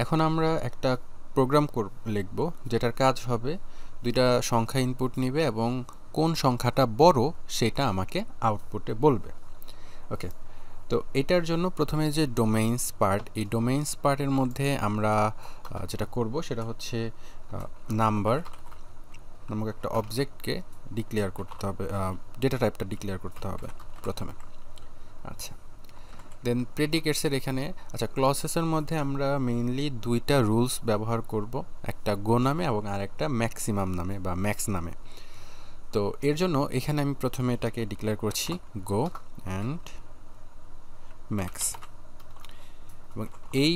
এখন আমরা একটা প্রোগ্রাম লিখব যেটার কাজ হবে দুইটা সংখ্যা ইনপুট নেবে এবং কোন সংখ্যাটা বড় সেটা আমাকে আউটপুটে বলবে। ওকে, তো এটার জন্য প্রথমে যে ডোমেইনস পার্ট, এই ডোমেইনস পার্টের মধ্যে আমরা যেটা করব সেটা হচ্ছে নাম্বার নামক একটা অবজেক্টকে ডিক্লেয়ার করতে হবে, ডেটা টাইপটা ডিক্লেয়ার করতে হবে প্রথমে। আচ্ছা, দেন প্রেডিকেটসের এখানে ক্লসেসের মধ্যে আমরা মেইনলি দুইটা রুলস ব্যবহার করব, একটা গো নামে এবং আরেকটা ম্যাক্সিমাম নামে বা ম্যাক্স নামে। তো এর জন্য এখানে আমি প্রথমে এটাকে ডিক্লেয়ার করছি গো অ্যান্ড ম্যাক্স, এবং এই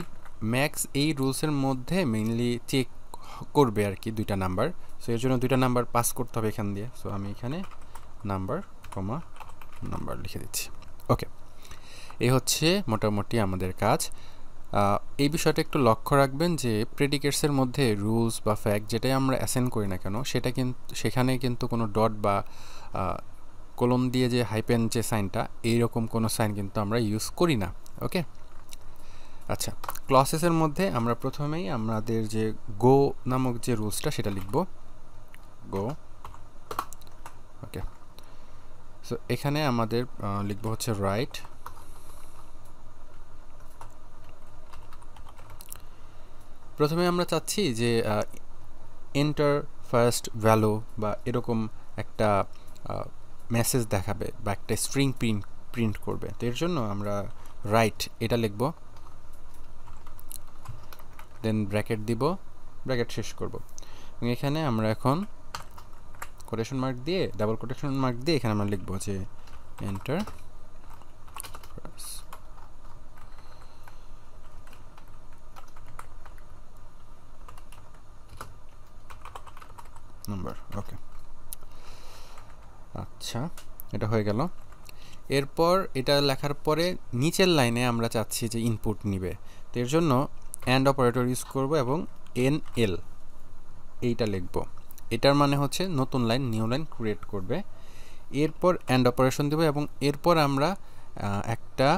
ম্যাক্স এই রুলসের মধ্যে মেইনলি চেক করবে আর কি দুইটা নাম্বার। সো এর জন্য দুইটা নাম্বার পাস করতে হবে এখান দিয়ে। সো আমি এখানে নাম্বার কমা নাম্বার লিখে দিচ্ছি। ওকে, এই হচ্ছে মোটামুটি আমাদের কাজ। এই বিষয়টা একটু লক্ষ্য রাখবেন যে প্রেডিকেটসের মধ্যে রুলস বা ফ্যাক্ট যেটাই আমরা অ্যাসাইন করি না কেন সেখানে কিন্তু কোনো ডট বা কোলন দিয়ে যে হাইপেন যে সাইনটা এইরকম কোনো সাইন কিন্তু আমরা ইউজ করি না। ওকে, আচ্ছা, ক্লসেসের মধ্যে আমরা প্রথমেই আমাদের যে গো নামক যে রুলসটা সেটা লিখব, গো। ওকে, সো এখানে আমাদের লিখব হচ্ছে রাইট। প্রথমে আমরা চাচ্ছি যে এন্টার ফার্স্ট ভ্যালু বা এরকম একটা মেসেজ দেখাবে বা একটা স্ট্রিং প্রিন্ট করবে। তো এর জন্য আমরা রাইট এটা লিখব, দেন ব্র্যাকেট দিব, ব্র্যাকেট শেষ করব। এবং এখানে আমরা এখন কোটেশন মার্ক দিয়ে, ডাবল কোটেশন মার্ক দিয়ে এখানে আমরা লিখব যে এন্টার নাম্বার। ওকে, আচ্ছা, এটা হয়ে গেল। এরপর এটা লেখার পরে নিচের লাইনে আমরা চাচ্ছি যে ইনপুট নিবে। তো এর জন্য অ্যান্ড অপারেটর ইউজ করব এবং NL এইটা লিখব। এটার মানে হচ্ছে নতুন লাইন, নিউ লাইন ক্রিয়েট করবে। এরপর অ্যান্ড অপারেশন দেব এবং এরপর আমরা একটা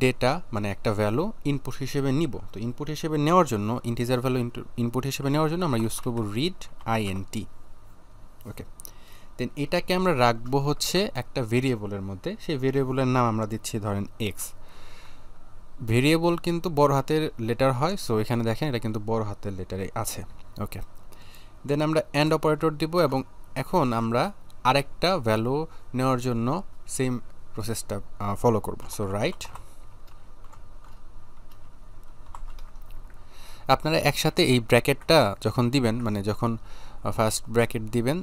ডেটা মানে একটা ভ্যালু ইনপুট হিসেবে নিব। তো ইনপুট হিসেবে নেওয়ার জন্য, ইন্টিজার ভ্যালু ইনপুট হিসেবে নেওয়ার জন্য আমরা ইউজ করব রিড INT। ওকে, দেন এটাকে আমরা রাখবো হচ্ছে একটা ভেরিয়েবলের মধ্যে। সেই ভেরিয়েবলের নাম আমরা দিচ্ছি ধরেন এক্স। ভেরিয়েবল কিন্তু বড় হাতের লেটার হয়, সো এখানে দেখেন এটা কিন্তু বড় হাতের লেটারে আছে। ওকে, দেন আমরা অ্যান্ড অপারেটর দিব এবং এখন আমরা আরেকটা ভ্যালু নেওয়ার জন্য সেম প্রসেসটা ফলো করব। সো রাইট, আপনারা একসাথে এই ব্র্যাকেটটা যখন দিবেন, মানে যখন ফার্স্ট ব্র্যাকেট দিবেন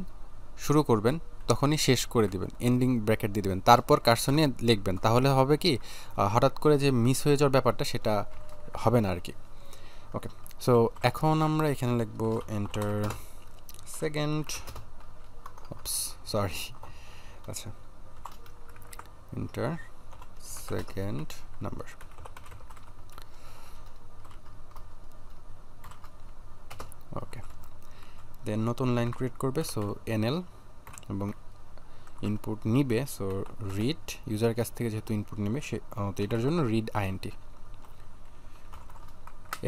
শুরু করবেন তখনই শেষ করে দিবেন, এন্ডিং ব্র্যাকেট দিয়ে দিবেন, তারপর কার্সর নিয়ে লিখবেন। তাহলে হবে কি হঠাৎ করে যে মিস হয়ে যাওয়ার ব্যাপারটা সেটা হবে না আর কি। ওকে, সো এখন আমরা এখানে লিখব এন্টার সেকেন্ড, সরি, আচ্ছা, এন্টার সেকেন্ড নাম্বার। ওকে, দেন নতুন লাইন ক্রিয়েট করবে। সো NL এবং ইনপুট নিবে, সো রিড, ইউজার কাছ থেকে যেহেতু ইনপুট নেবে সে, তো এটার জন্য রিড INT।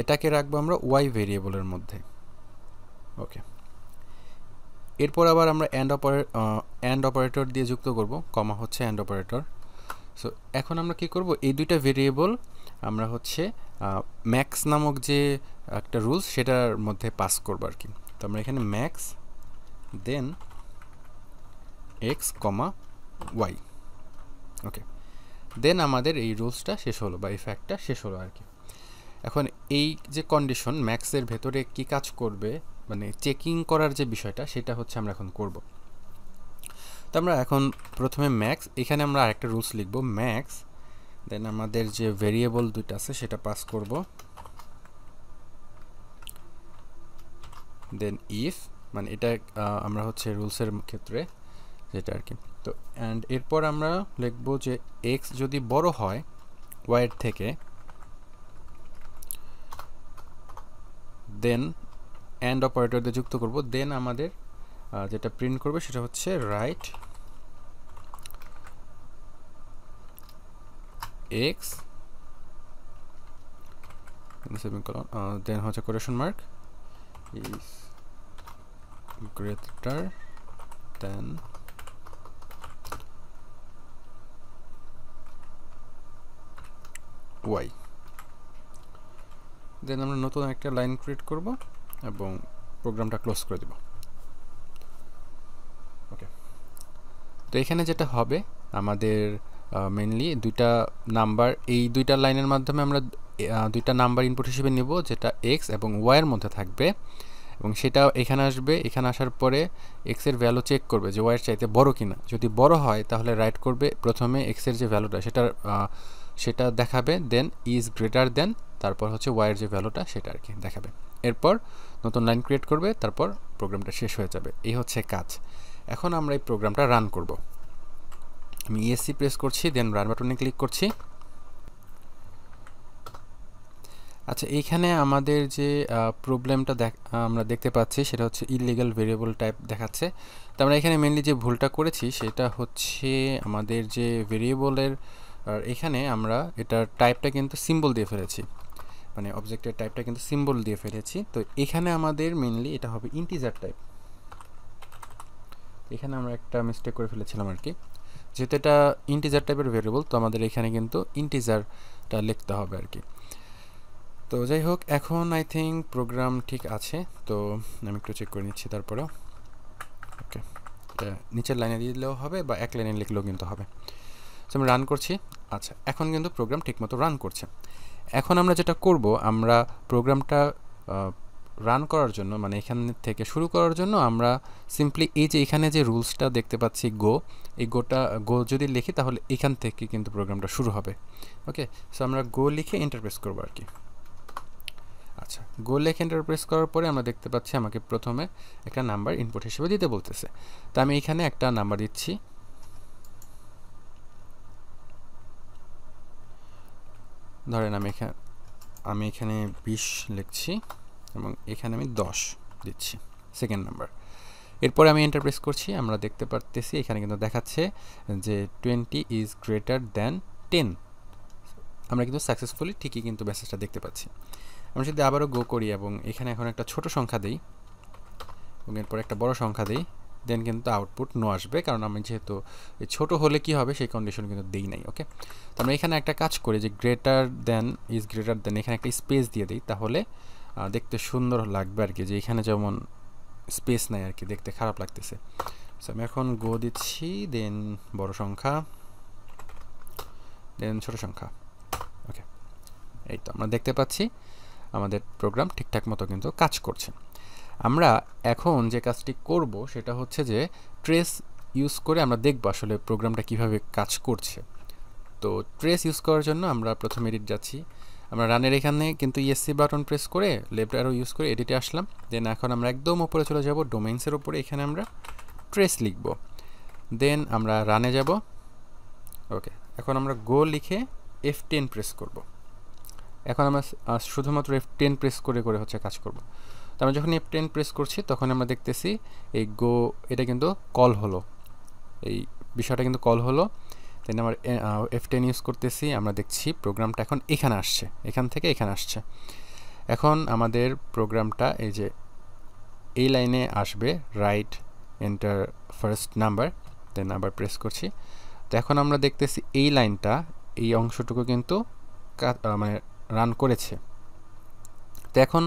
এটাকে রাখবো আমরা ওয়াই ভেরিয়েবলের মধ্যে। ওকে, এরপর আবার আমরা অ্যান্ড অপারেটর দিয়ে যুক্ত করব, কমা হচ্ছে অ্যান্ড অপারেটর। সো এখন আমরা কি করব, এই দুইটা ভেরিয়েবল আমরা হচ্ছে ম্যাক্স নামক যে একটা রুলস সেটার মধ্যে পাস করবো আর কি। তো আমরা এখানে ম্যাক্স দেন এক্স কমা ওয়াই। ওকে, দেন আমাদের এই রুলসটা শেষ হলো বা এই ফ্যাক্টটা শেষ হলো আর কি। এখন এই যে কন্ডিশন ম্যাক্সের ভেতরে কি কাজ করবে, মানে চেকিং করার যে বিষয়টা সেটা হচ্ছে আমরা এখন করব। তো আমরা এখন প্রথমে ম্যাক্স, এখানে আমরা আরেকটা রুলস লিখব ম্যাক্স, দেন আমাদের যে ভেরিয়েবল দুইটা আছে সেটা পাস করব, দেন ইফ, মানে এটা আমরা হচ্ছে রুলসের ক্ষেত্রে যেটা আর কি। তো অ্যান্ড এরপর আমরা লিখব যে এক্স যদি বড় হয় ওয়াইয়ের থেকে, দেন অ্যান্ড অপারেটর দিয়ে যুক্ত করব। দেন আমাদের যেটা প্রিন্ট করবে সেটা হচ্ছে রাইট এক্স সেমিকোলন, দেন হচ্ছে quotation mark is greater than y, দেন আমরা নতুন একটা লাইন ক্রিয়েট করব এবং প্রোগ্রামটা ক্লোজ করে দেব। ওকে, তো এখানে যেটা হবে আমাদের মেইনলি দুইটা নাম্বার, এই দুইটা লাইনের মাধ্যমে আমরা দুইটা নাম্বার ইনপুট হিসেবে নেব যেটা x এবং y এর মধ্যে থাকবে, এবং সেটা এখানে আসবে। এখানে আসার পরে x এর ভ্যালু চেক করবে যে y এর চাইতে বড় কিনা। যদি বড় হয় তাহলে রাইট করবে প্রথমে x এর যে ভ্যালুটা সেটা দেখাবে, দেন ইজ গ্রেটার দেন, তারপর হচ্ছে y এর যে ভ্যালুটা সেটা আর কি দেখাবে। এরপর নতুন লাইন ক্রিয়েট করবে, তারপর প্রোগ্রামটা শেষ হয়ে যাবে। এই হচ্ছে কাজ। এখন আমরা এই প্রোগ্রামটা রান করব। আমি ESC প্রেস করছি, দেন রান বাটনে ক্লিক করছি। আচ্ছা, এইখানে আমাদের যে প্রবলেমটা আমরা দেখতে পাচ্ছি সেটা হচ্ছে ইলিগাল ভেরিয়েবল টাইপ দেখাচ্ছে। তো আমরা এখানে মেইনলি যে ভুলটা করেছি সেটা হচ্ছে আমাদের যে ভেরিয়েবলের এখানে আমরা এটার টাইপটা কিন্তু সিম্বল দিয়ে ফেলেছি, মানে অবজেক্টের টাইপটা কিন্তু সিম্বল দিয়ে ফেলেছি। তো এখানে আমাদের মেইনলি এটা হবে ইন্টিজার টাইপ। এখানে আমরা একটা মিস্টেক করে ফেলেছিলাম আর কি, যেহেতু এটা ইন্টিজার টাইপের ভেরিয়েবল, তো আমাদের এখানে কিন্তু ইন্টিজারটা লিখতে হবে আর কি। তো যাই হোক, এখন আই থিঙ্ক প্রোগ্রাম ঠিক আছে। তো আমি একটু চেক করে নিচ্ছি তারপরেও। ওকে, এটা নিচের লাইনে দিয়ে দিলেও হবে বা এক লাইনে লিখলেও কিন্তু হবে। তো আমি রান করছি। আচ্ছা, এখন কিন্তু প্রোগ্রাম ঠিকমতো রান করছে। এখন আমরা যেটা করব, আমরা প্রোগ্রামটা রান করার জন্য, মানে এখান থেকে শুরু করার জন্য আমরা সিম্পলি এই যে এখানে যে রুলসটা দেখতে পাচ্ছি এই গো যদি লিখি তাহলে এখান থেকে কিন্তু প্রোগ্রামটা শুরু হবে। ওকে, সো আমরা গো লিখে এন্টার প্রেস করবো আর কি। আচ্ছা, গো লিখে এন্টার প্রেস করার পরে আমরা দেখতে পাচ্ছি আমাকে প্রথমে একটা নাম্বার ইনপুট হিসেবে দিতে বলতেছে। তো আমি এখানে একটা নাম্বার দিচ্ছি। ধরেন আমি এখানে 20 লিখছি এবং এখানে আমি 10 দিচ্ছি, সেকেন্ড নাম্বার। এরপরে আমি এন্টার প্রেস করছি। আমরা দেখতে পারতেছি এখানে কিন্তু দেখাচ্ছে যে 20 ইজ গ্রেটার দ্যান 10। আমরা কিন্তু সাকসেসফুলি ঠিকই কিন্তু মেসেজটা দেখতে পাচ্ছি। আমরা যদি আবারও গো করি এবং এখানে এখন একটা ছোট সংখ্যা দিই এবং এরপর একটা বড় সংখ্যা দিই, দেন কিন্তু আউটপুট নো আসবে, কারণ আমি যেহেতু এই ছোটো হলে কি হবে সেই কন্ডিশন কিন্তু দেই নাই। ওকে, তো আমরা এখানে একটা কাজ করি যে greater than is greater than, এখানে একটা স্পেস দিয়ে দিই, তাহলে দেখতে সুন্দর লাগবে আর কি। যে এখানে যেমন স্পেস নাই আর কি, দেখতে খারাপ লাগতেছে। সো আমি এখন গো দিচ্ছি, দেন বড় সংখ্যা, দেন ছোট সংখ্যা। ওকে, এই তো আমরা দেখতে পাচ্ছি আমাদের প্রোগ্রাম ঠিকঠাক মতো কিন্তু কাজ করছে। আমরা এখন যে কাজটি করব সেটা হচ্ছে যে ট্রেস ইউজ করে আমরা দেখব আসলে প্রোগ্রামটা কিভাবে কাজ করছে। তো ট্রেস ইউজ করার জন্য আমরা প্রথমে এডিট যাচ্ছি। আমরা রানের এখানে কিন্তু ESC বাটন প্রেস করে লেফট অ্যারো ইউজ করে এডিটে আসলাম। দেন এখন আমরা একদম উপরে চলে যাব, ডোমেইনসের উপরে এখানে আমরা ট্রেস লিখব। দেন আমরা রানে যাব। ওকে, এখন আমরা গো লিখে F10 প্রেস করব। এখন আমরা শুধুমাত্র F10 প্রেস করে হচ্ছে কাজ করব। তো আমরা যখন F10 প্রেস করছি তখন আমরা দেখতেছি এই গো এটা কিন্তু কল হলো, এই বিষয়টা কিন্তু কল হলো। দেন আমরা F10 ইউজ করতেছি, আমরা দেখছি প্রোগ্রামটা এখন এখানে আসছে, এখান থেকে এখানে আসছে। এখন আমাদের প্রোগ্রামটা এই যে এই লাইনে আসবে, রাইট এন্টার ফার্স্ট নাম্বার, দেন আবার প্রেস করছি। তো এখন আমরা দেখতেছি এই লাইনটা, এই অংশটুকু কিন্তু মানে রান করেছে। তো এখন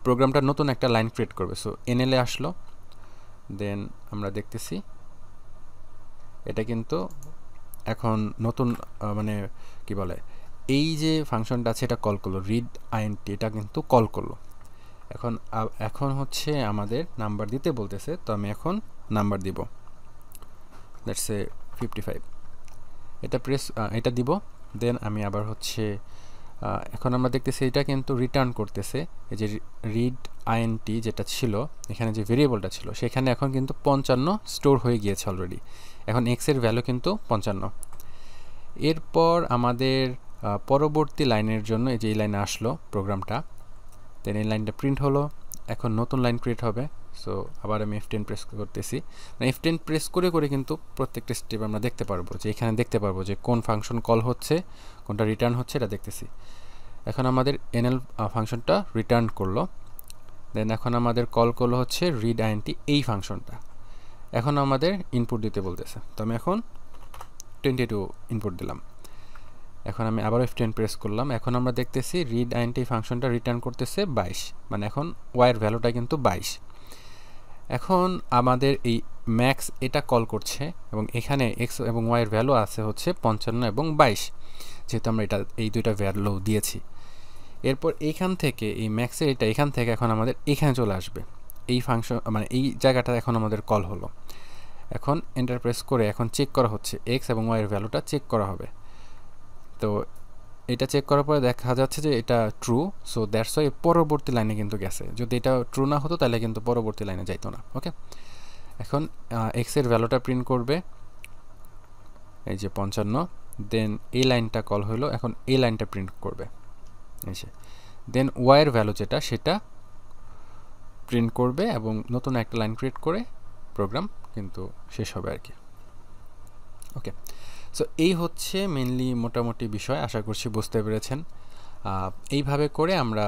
প্রোগ্রামটা নতুন একটা লাইন ক্রিয়েট করবে। সো NL এ আসলো, দেন আমরা দেখতেছি এটা কিন্তু এখন নতুন মানে কি বলে, এই যে ফাংশনটা আছে এটা কল করলো, রিড INT এটা কিন্তু কল করলো। এখন হচ্ছে আমাদের নাম্বার দিতে বলতেছে, তো আমি এখন নাম্বার দিব, লেটস সে 55। এটা দিব। দেন আমি আবার হচ্ছে এখন আমরা দেখতেছি এটা কিন্তু রিটার্ন করতেছে, এই যে রিড INT যেটা ছিল এখানে যে ভেরিয়েবলটা ছিল সেখানে এখন কিন্তু 55 স্টোর হয়ে গিয়েছে অলরেডি। এখন x এর ভ্যালু কিন্তু 55। এরপর আমাদের পরবর্তী লাইনের জন্য এই যে এই লাইনে আসলো প্রোগ্রামটা, দেন এই লাইনটা প্রিন্ট হলো। এখন নতুন লাইন ক্রিয়েট হবে। সো আবার আমি F10 প্রেস করতেছি। F10 প্রেস করে কিন্তু প্রত্যেকটা স্টেপ আমরা দেখতে পারবো, যে এখানে দেখতে পারবো যে কোন ফাংশন কল হচ্ছে, কোনটা রিটার্ন হচ্ছে, এটা দেখতেছি। এখন আমাদের এনএল ফাংশনটা রিটার্ন করলো। দেন এখন আমাদের কল করলো হচ্ছে রিড আইএনটি এই ফাংশনটা। এখন আমাদের ইনপুট দিতে বলতেছে, তো আমি এখন 22 ইনপুট দিলাম। এখন আমি আবার F10 প্রেস করলাম। এখন আমরা দেখতেছি রিড আইএনটি ফাংশনটা রিটার্ন করতেছে 22, মানে এখন ওয়াইয়ের ভ্যালুটা কিন্তু 22। এখন আমাদের এই ম্যাক্স এটা কল করছে এবং এখানে এক্স এবং ওয়াইয়ের ভ্যালু আছে হচ্ছে 55 এবং 22, যেহেতু আমরা এই দুইটা ভ্যালু দিয়েছি। এরপর এইখান থেকে এই ম্যাক্সের এটা এখান থেকে এখন আমাদের এখানে চলে আসবে, এই ফাংশন মানে এই জায়গাটা এখন আমাদের কল হলো। এখন এন্টার প্রেস করে এখন চেক করা হচ্ছে এক্স এবং ওয়াইয়ের ভ্যালুটা চেক করা হবে। তো এটা চেক করার পরে দেখা যাচ্ছে যে এটা ট্রু, সো দ্যাটস ওয়াই পরবর্তী লাইনে কিন্তু গেছে। যদি এটা ট্রু না হতো তাহলে কিন্তু পরবর্তী লাইনে যাইতো না। ওকে, এখন এক্সের ভ্যালুটা প্রিন্ট করবে এই যে 55, দেন এই লাইনটা কল হলো, এখন এই লাইনটা প্রিন্ট করবে এই যে, দেন ওয়াইয়ের ভ্যালু যেটা সেটা প্রিন্ট করবে এবং নতুন একটা লাইন ক্রিয়েট করে প্রোগ্রাম কিন্তু শেষ হবে আর কি। ওকে, সো এই হচ্ছে মেইনলি মোটামুটি বিষয়, আশা করছি বুঝতে পেরেছেন। এইভাবে করে আমরা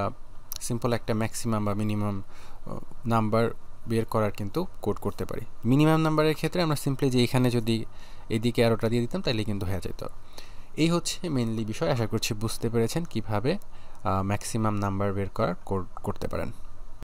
সিম্পল একটা ম্যাক্সিমাম বা মিনিমাম নাম্বার বের করার কিন্তু কোড করতে পারি। মিনিমাম নাম্বারের ক্ষেত্রে আমরা সিম্পলি যে এখানে যদি এদিকে অ্যারোটা দিয়ে দিতাম তাহলে কিন্তু হয়ে যেত। এই হচ্ছে মেইনলি বিষয়, আশা করছি বুঝতে পেরেছেন কিভাবে ম্যাক্সিমাম নাম্বার বের করার কোড করতে পারেন।